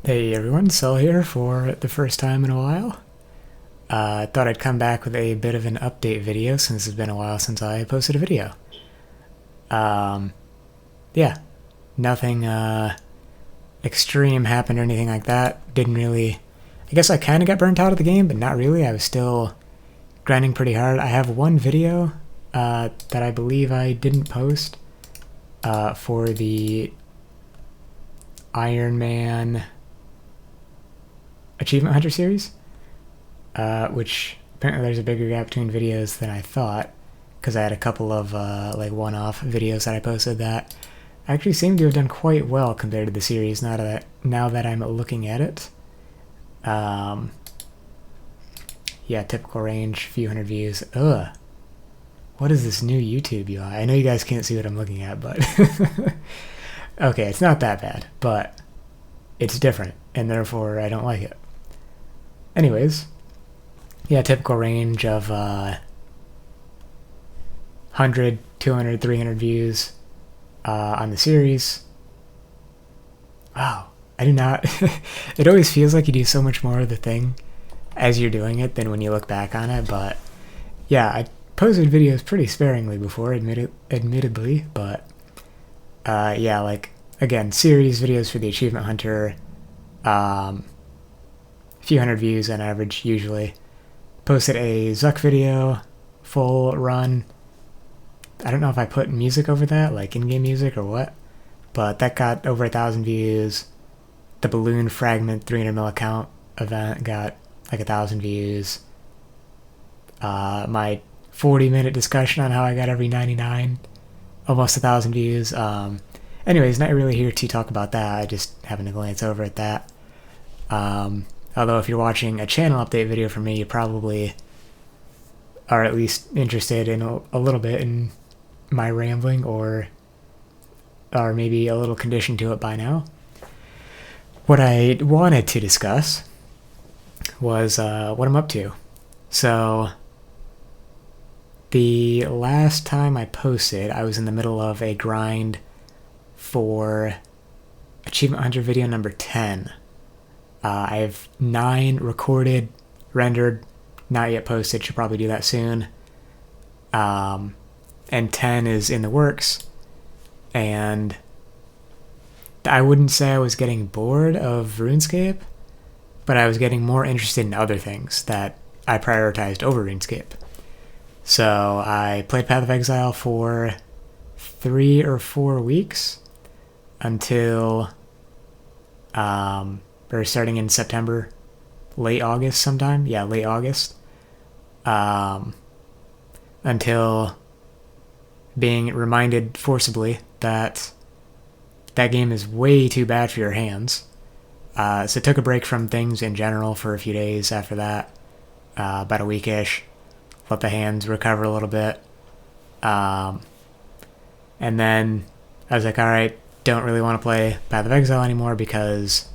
Hey everyone, Cell here for the first time in a while. I thought I'd come back with a bit of an update video since it's been a while since I posted a video. Um, yeah, nothing extreme happened or anything like that. Didn't really. I guess I kind of got burnt out of the game, but not really. I was still grinding pretty hard. I have one video that I believe I didn't post for the Iron Man Achievement Hunter series, which apparently there's a bigger gap between videos than I thought, because I had a couple of like one-off videos that I posted that actually seem to have done quite well compared to the series. Now that I'm looking at it, yeah, typical range, few hundred views. Ugh, what is this new YouTube UI? I know you guys can't see what I'm looking at, but okay, it's not that bad, but it's different, and therefore I don't like it. Anyways, yeah, typical range of 100, 200, 300 views on the series. Wow, I do not. It always feels like you do so much more of the thing as you're doing it than when you look back on it, but yeah, I posted videos pretty sparingly before, admittedly, but yeah, like, again, series videos for the Achievement Hunter, few hundred views on average usually. Posted a Zuck video, full run. I don't know if I put music over that, like in-game music or what, but that got over 1,000 views. The Balloon Fragment 300 mil account event got like 1,000 views. My 40-minute discussion on how I got every 99, almost 1,000 views. Anyways, not really here to talk about that. I just happened to glance over at that. Although if you're watching a channel update video from me, you probably are at least interested in a little bit in my rambling, or maybe a little conditioned to it by now. What I wanted to discuss was what I'm up to. So the last time I posted, I was in the middle of a grind for Achievement Hunter video number 10. I have 9 recorded, rendered, not yet posted, should probably do that soon. And 10 is in the works. And I wouldn't say I was getting bored of RuneScape, but I was getting more interested in other things that I prioritized over RuneScape. So I played Path of Exile for 3 or 4 weeks until or starting in September, late August sometime. Yeah, late August. Until being reminded forcibly that that game is way too bad for your hands. So took a break from things in general for a few days after that, about a weekish. Let the hands recover a little bit. And then I was like, alright, don't really want to play Path of Exile anymore because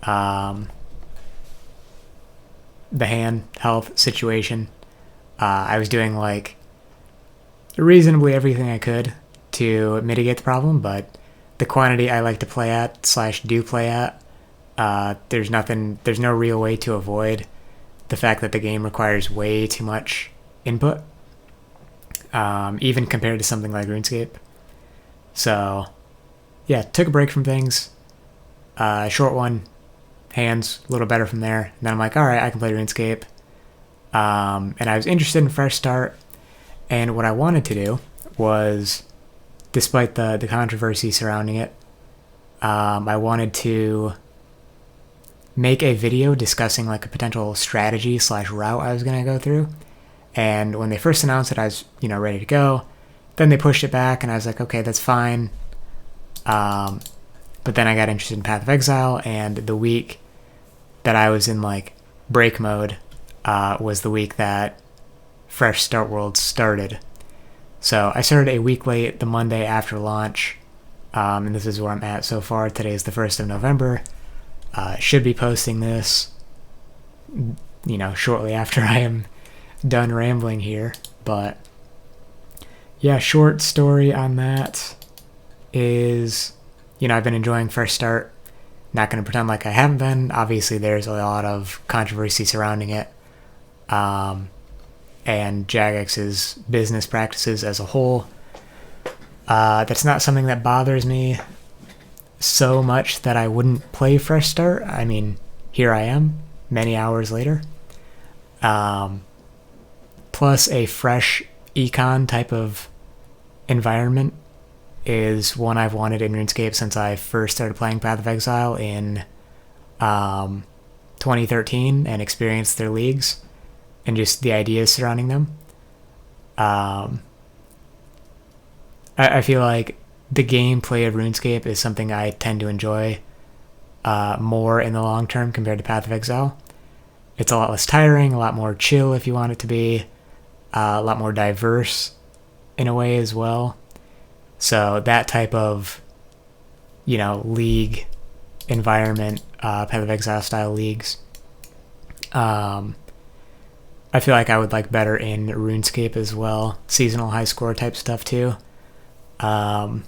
the hand health situation. I was doing like reasonably everything I could to mitigate the problem, but the quantity I like to play at / do play at, there's no real way to avoid the fact that the game requires way too much input, even compared to something like RuneScape. So yeah, took a break from things, short one, hands a little better from there, and then I'm like, alright, I can play RuneScape. And I was interested in Fresh Start, and what I wanted to do was, despite the controversy surrounding it, I wanted to make a video discussing like a potential strategy / route I was going to go through. And when they first announced it, I was, ready to go. Then they pushed it back, and I was like, okay, that's fine. But then I got interested in Path of Exile, and the week that I was in like break mode was the week that Fresh Start World started. So I started a week late, the Monday after launch, and this is where I'm at so far. Today is the 1st of November. Should be posting this, shortly after I am done rambling here. But yeah, short story on that is, I've been enjoying Fresh Start. Not going to pretend like I haven't been. Obviously, there's a lot of controversy surrounding it. And Jagex's business practices as a whole. That's not something that bothers me so much that I wouldn't play Fresh Start. I mean, here I am, many hours later. Plus, a fresh econ type of environment is one I've wanted in RuneScape since I first started playing Path of Exile in 2013 and experienced their leagues and just the ideas surrounding them. I feel like the gameplay of RuneScape is something I tend to enjoy more in the long term compared to Path of Exile. It's a lot less tiring, a lot more chill if you want it to be, a lot more diverse in a way as well. So that type of, league environment, Path of Exile style leagues, I feel like I would like better in RuneScape as well. Seasonal high score type stuff too. I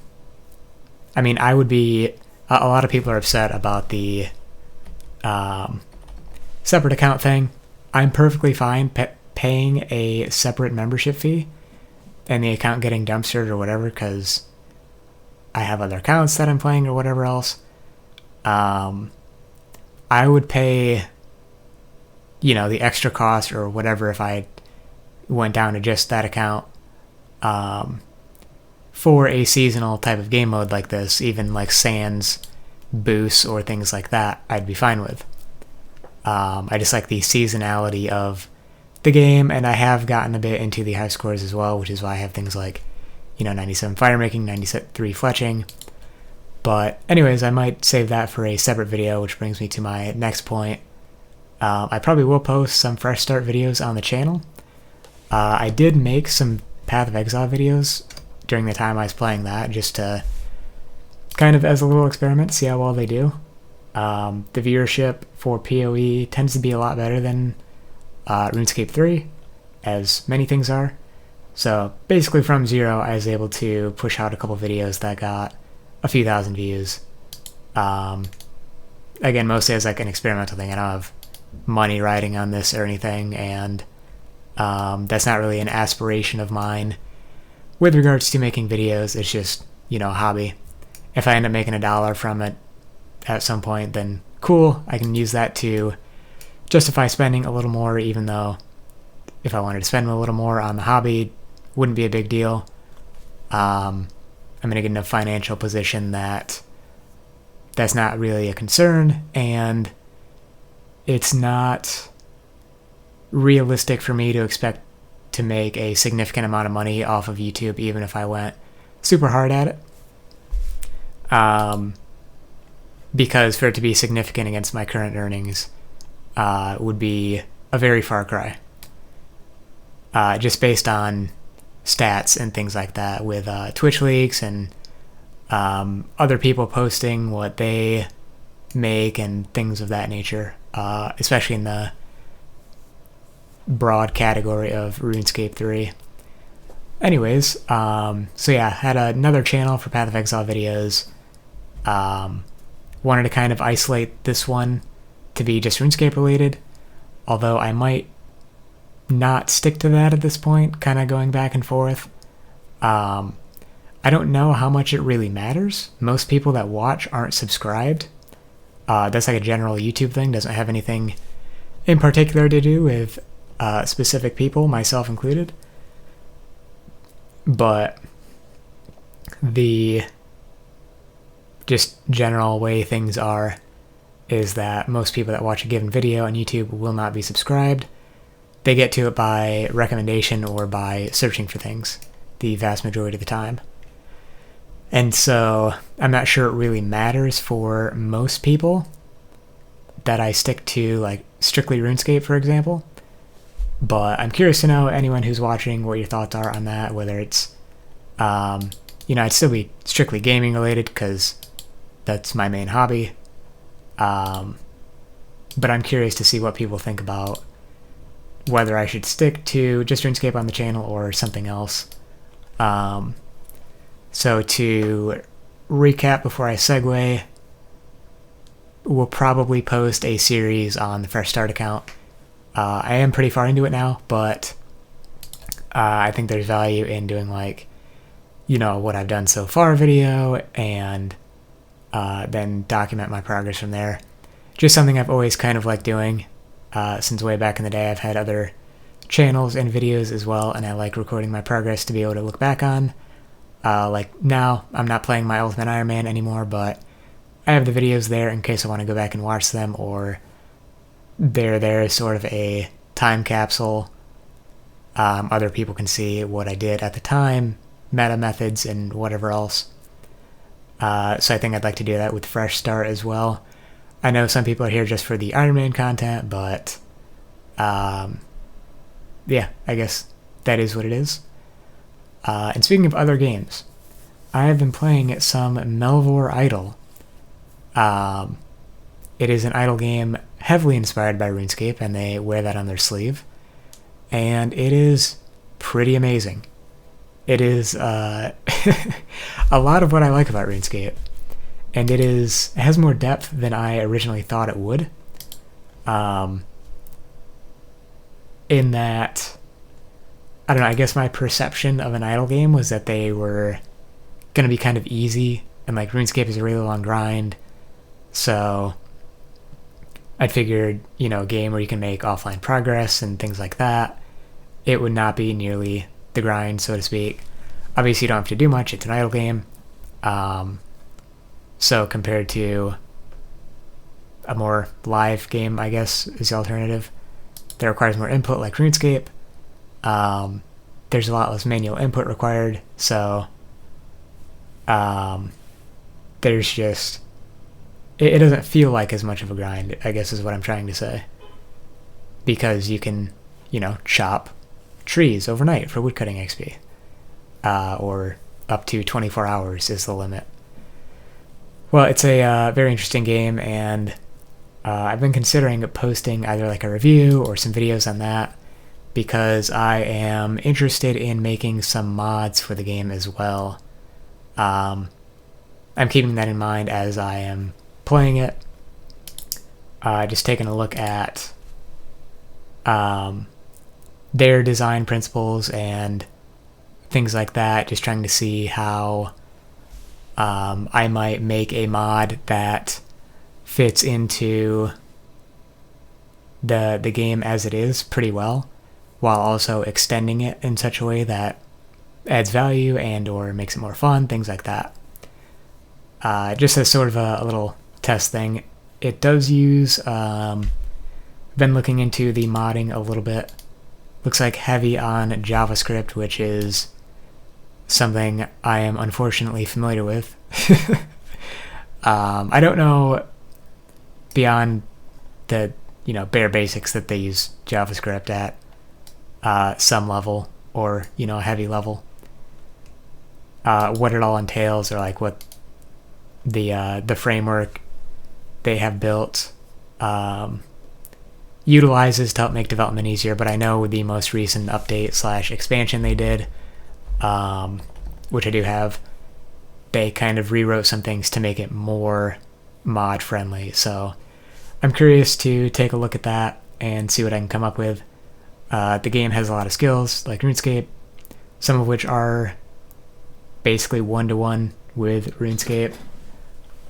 mean, I would be... A lot of people are upset about the separate account thing. I'm perfectly fine paying a separate membership fee and the account getting dumpstered or whatever because I have other accounts that I'm playing or whatever else. I would pay, the extra cost or whatever if I went down to just that account for a seasonal type of game mode like this, even like Sans boosts or things like that, I'd be fine with. I just like the seasonality of the game, and I have gotten a bit into the high scores as well, which is why I have things like, 97 firemaking, 93 fletching. But anyways, I might save that for a separate video, which brings me to my next point. I probably will post some Fresh Start videos on the channel. I did make some Path of Exile videos during the time I was playing that, just to kind of as a little experiment, see how well they do. The viewership for PoE tends to be a lot better than RuneScape 3, as many things are. So basically from zero, I was able to push out a couple videos that got a few thousand views. Again, mostly as like an experimental thing. I don't have money riding on this or anything, and that's not really an aspiration of mine with regards to making videos. It's just, a hobby. If I end up making $1 from it at some point, then cool. I can use that to justify spending a little more, even though if I wanted to spend a little more on the hobby, wouldn't be a big deal. I'm going to get in a financial position that's not really a concern, and it's not realistic for me to expect to make a significant amount of money off of YouTube, even if I went super hard at it. Because for it to be significant against my current earnings would be a very far cry. Just based on stats and things like that, with Twitch leaks and other people posting what they make and things of that nature, especially in the broad category of RuneScape 3. Anyways, so yeah, had another channel for Path of Exile videos. Wanted to kind of isolate this one to be just RuneScape related, although I might not stick to that at this point, kind of going back and forth. I don't know how much it really matters. Most people that watch aren't subscribed. That's like a general YouTube thing, doesn't have anything in particular to do with specific people, myself included. But the just general way things are is that most people that watch a given video on YouTube will not be subscribed. They get to it by recommendation or by searching for things the vast majority of the time. And so I'm not sure it really matters for most people that I stick to like strictly RuneScape, for example. But I'm curious to know, anyone who's watching, what your thoughts are on that, whether it's, I'd still be strictly gaming related because that's my main hobby. But I'm curious to see what people think about whether I should stick to just RuneScape on the channel or something else. So to recap before I segue, will probably post a series on the Fresh Start account. I am pretty far into it now, but I think there's value in doing like, what I've done so far video, and then document my progress from there. Just something I've always kind of liked doing since way back in the day. I've had other channels and videos as well, and I like recording my progress to be able to look back on. Like now, I'm not playing my Ultimate Iron Man anymore, but I have the videos there in case I want to go back and watch them, or they're there as sort of a time capsule. Other people can see what I did at the time, meta methods, and whatever else. So I think I'd like to do that with Fresh Start as well. I know some people are here just for the Iron Man content, but yeah, I guess that is what it is. And speaking of other games, I have been playing some Melvor Idle. It is an idle game heavily inspired by RuneScape, and they wear that on their sleeve. And it is pretty amazing. It is a lot of what I like about RuneScape. And it has more depth than I originally thought it would. In that, I don't know, I guess my perception of an idle game was that they were going to be kind of easy, and like RuneScape is a really long grind. So I'd figured, a game where you can make offline progress and things like that, it would not be nearly the grind, so to speak. Obviously, you don't have to do much. It's an idle game. So compared to a more live game, I guess, is the alternative, that requires more input like RuneScape. There's a lot less manual input required, so there's just... It doesn't feel like as much of a grind, I guess is what I'm trying to say. Because you can, chop trees overnight for woodcutting XP. Or up to 24 hours is the limit. Well, it's a very interesting game, and I've been considering posting either like a review or some videos on that, because I am interested in making some mods for the game as well. I'm keeping that in mind as I am playing it. Just taking a look at their design principles and things like that, just trying to see how I might make a mod that fits into the game as it is pretty well, while also extending it in such a way that adds value and or makes it more fun, things like that. Just as sort of a little test thing, it does use, been looking into the modding a little bit, looks like heavy on JavaScript, which is something I am unfortunately familiar with. I don't know beyond the bare basics that they use JavaScript at some level, or a heavy level. What it all entails, or like what the framework they have built utilizes to help make development easier. But I know the most recent update / expansion they did, which I do have, they kind of rewrote some things to make it more mod friendly. So I'm curious to take a look at that and see what I can come up with. The game has a lot of skills like RuneScape, some of which are basically one-to-one with RuneScape.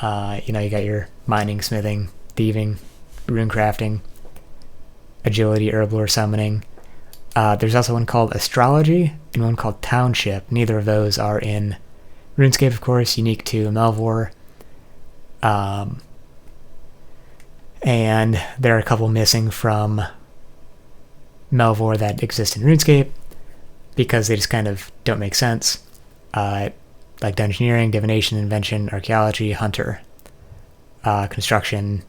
You got your mining, smithing, thieving, rune crafting, agility, herblore, summoning. There's also one called Astrology and one called Township. Neither of those are in RuneScape, of course, unique to Melvor. And there are a couple missing from Melvor that exist in RuneScape because they just kind of don't make sense. Like Dungeoneering, Divination, Invention, Archaeology, Hunter, Construction.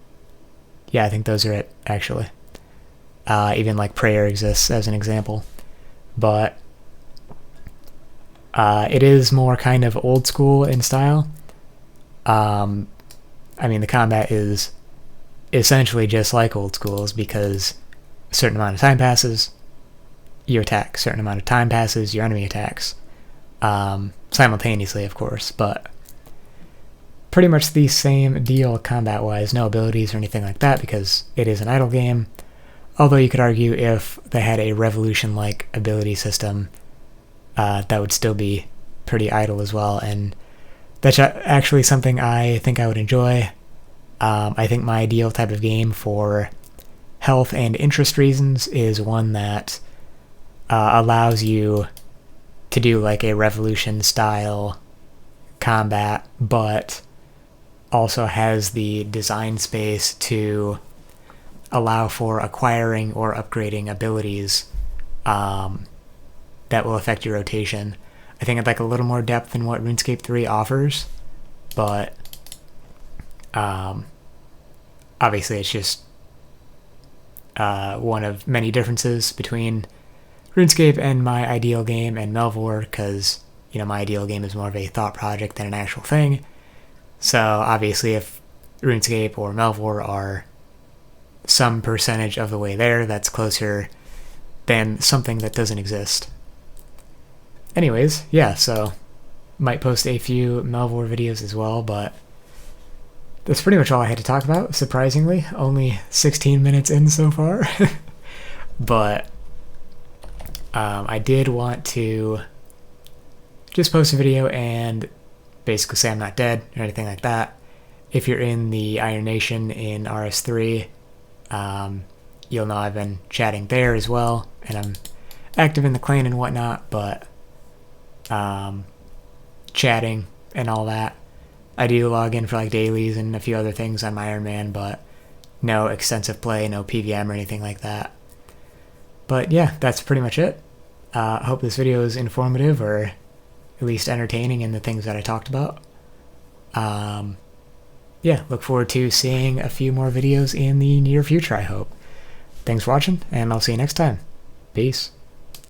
Yeah, I think those are it, actually. Even like Prayer exists as an example. But it is more kind of old school in style. The combat is essentially just like old schools, because a certain amount of time passes, you attack. A certain amount of time passes, your enemy attacks. Simultaneously, of course, but pretty much the same deal combat-wise, no abilities or anything like that because it is an idle game. Although you could argue if they had a Revolution-like ability system, that would still be pretty idle as well, and that's actually something I think I would enjoy. I think my ideal type of game for health and interest reasons is one that allows you to do like a Revolution-style combat, but also has the design space to allow for acquiring or upgrading abilities that will affect your rotation. I think I'd like a little more depth than what RuneScape 3 offers, but obviously it's just one of many differences between RuneScape and my ideal game and Melvor, because my ideal game is more of a thought project than an actual thing. So obviously if RuneScape or Melvor are some percentage of the way there, that's closer than something that doesn't exist. Anyways, yeah, so might post a few Melvor videos as well, but that's pretty much all I had to talk about, surprisingly. Only 16 minutes in so far. But I did want to just post a video and basically say I'm not dead or anything like that. If you're in the Iron Nation in RS3, you'll know I've been chatting there as well, and I'm active in the clan and whatnot, but chatting and all that. I do log in for like dailies and a few other things on my Iron Man, but no extensive play, no PVM or anything like that. But yeah, that's pretty much it. I hope this video is informative or at least entertaining in the things that I talked about. Yeah, look forward to seeing a few more videos in the near future, I hope. Thanks for watching, and I'll see you next time. Peace.